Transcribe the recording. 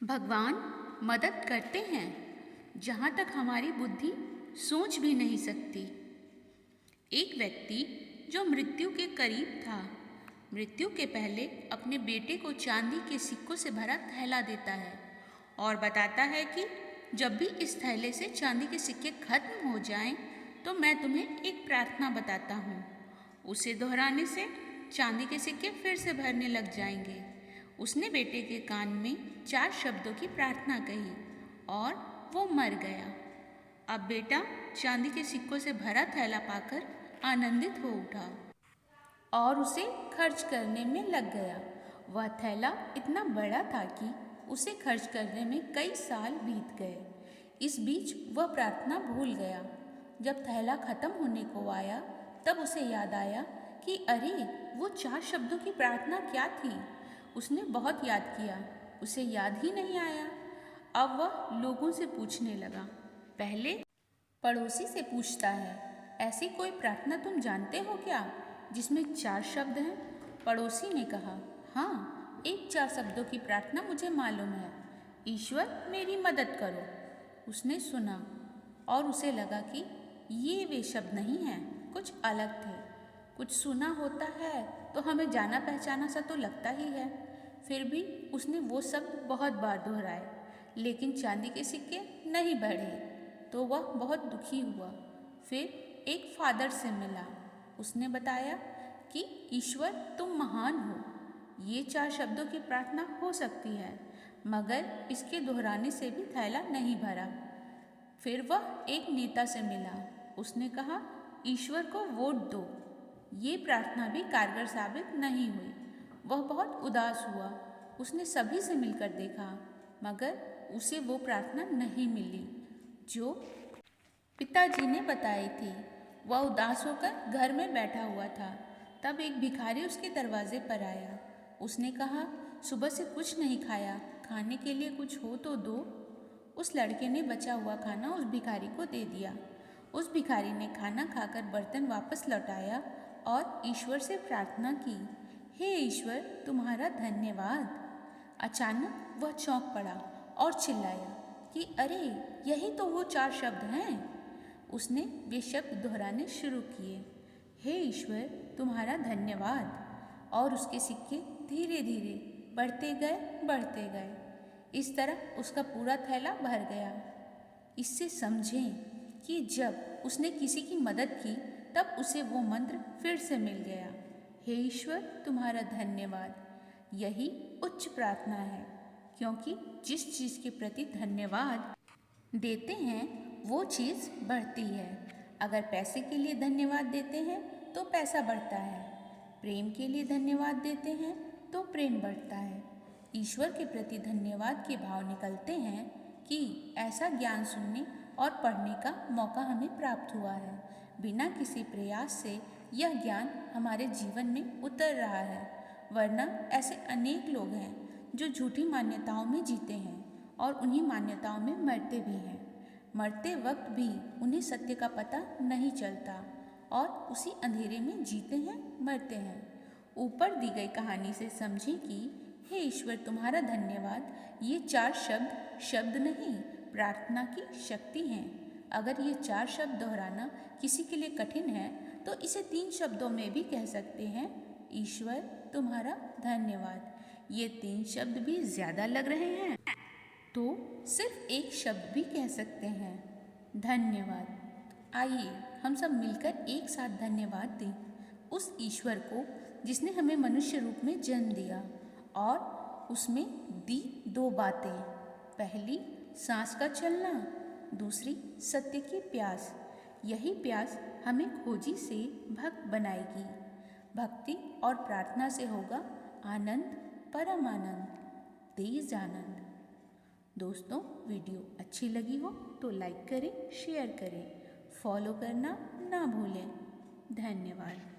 भगवान मदद करते हैं जहाँ तक हमारी बुद्धि सोच भी नहीं सकती। एक व्यक्ति जो मृत्यु के करीब था, मृत्यु के पहले अपने बेटे को चांदी के सिक्कों से भरा थैला देता है और बताता है कि जब भी इस थैले से चांदी के सिक्के खत्म हो जाएं, तो मैं तुम्हें एक प्रार्थना बताता हूँ। उसे दोहराने से चांदी के सिक्के फिर से भरने लग जाएंगे। उसने बेटे के कान में 4 शब्दों की प्रार्थना कही और वो मर गया। अब बेटा चांदी के सिक्कों से भरा थैला पाकर आनंदित हो उठा और उसे खर्च करने में लग गया। वह थैला इतना बड़ा था कि उसे खर्च करने में कई साल बीत गए। इस बीच वह प्रार्थना भूल गया। जब थैला खत्म होने को आया, तब उसे याद आया कि अरे, वो 4 शब्दों की प्रार्थना क्या थी। उसने बहुत याद किया, उसे याद ही नहीं आया। अब वह लोगों से पूछने लगा। पहले पड़ोसी से पूछता है, ऐसी कोई प्रार्थना तुम जानते हो क्या जिसमें 4 शब्द हैं? पड़ोसी ने कहा, हाँ, एक 4 शब्दों की प्रार्थना मुझे मालूम है। ईश्वर मेरी मदद करो। उसने सुना और उसे लगा कि ये वे शब्द नहीं हैं, कुछ अलग थे। कुछ सुना होता है तो हमें जाना पहचाना सा तो लगता ही है। फिर भी उसने वो शब्द बहुत बार दोहराए, लेकिन चांदी के सिक्के नहीं बढ़े, तो वह बहुत दुखी हुआ। फिर एक फादर से मिला। उसने बताया कि ईश्वर तुम महान हो। ये 4 शब्दों की प्रार्थना हो सकती है, मगर इसके दोहराने से भी थैला नहीं भरा। फिर वह एक नेता से मिला। उसने कहा, ईश्वर को वोट दो। ये प्रार्थना भी कारगर साबित नहीं हुई। वह बहुत उदास हुआ। उसने सभी से मिलकर देखा, मगर उसे वो प्रार्थना नहीं मिली जो पिताजी ने बताई थी। वह उदास होकर घर में बैठा हुआ था। तब एक भिखारी उसके दरवाजे पर आया। उसने कहा, सुबह से कुछ नहीं खाया, खाने के लिए कुछ हो तो दो। उस लड़के ने बचा हुआ खाना उस भिखारी को दे दिया। उस भिखारी ने खाना खाकर बर्तन वापस लौटाया और ईश्वर से प्रार्थना की, हे ईश्वर, तुम्हारा धन्यवाद। अचानक वह चौंक पड़ा और चिल्लाया कि अरे, यही तो वो 4 शब्द हैं। उसने वे शब्द दोहराने शुरू किए, हे ईश्वर, तुम्हारा धन्यवाद। और उसके सिक्के धीरे धीरे बढ़ते गए। इस तरह उसका पूरा थैला भर गया। इससे समझें कि जब उसने किसी की मदद की, तब उसे वो मंत्र फिर से मिल गया, हे ईश्वर, तुम्हारा धन्यवाद। यही उच्च प्रार्थना है, क्योंकि जिस चीज़ के प्रति धन्यवाद देते हैं वो चीज़ बढ़ती है। अगर पैसे के लिए धन्यवाद देते हैं तो पैसा बढ़ता है, प्रेम के लिए धन्यवाद देते हैं तो प्रेम बढ़ता है। ईश्वर के प्रति धन्यवाद के भाव निकलते हैं कि ऐसा ज्ञान सुनने और पढ़ने का मौका हमें प्राप्त हुआ है। बिना किसी प्रयास से यह ज्ञान हमारे जीवन में उतर रहा है, वरना ऐसे अनेक लोग हैं जो झूठी मान्यताओं में जीते हैं और उन्हीं मान्यताओं में मरते भी हैं। मरते वक्त भी उन्हें सत्य का पता नहीं चलता और उसी अंधेरे में जीते हैं, मरते हैं। ऊपर दी गई कहानी से समझें कि हे ईश्वर, तुम्हारा धन्यवाद, ये 4 शब्द नहीं, प्रार्थना की शक्ति हैं। अगर ये 4 शब्द दोहराना किसी के लिए कठिन है, तो इसे 3 शब्दों में भी कह सकते हैं, ईश्वर, तुम्हारा धन्यवाद। ये 3 शब्द भी ज़्यादा लग रहे हैं तो सिर्फ एक शब्द भी कह सकते हैं, धन्यवाद। आइए हम सब मिलकर एक साथ धन्यवाद दें उस ईश्वर को जिसने हमें मनुष्य रूप में जन्म दिया और उसमें दी 2 बातें, पहली सांस का चलना, दूसरी सत्य की प्यास। यही प्यास हमें खोजी से भक्त बनाएगी। भक्ति और प्रार्थना से होगा आनंद, परम आनंद, तेज आनंद। दोस्तों, वीडियो अच्छी लगी हो तो लाइक करें, शेयर करें, फॉलो करना ना भूलें। धन्यवाद।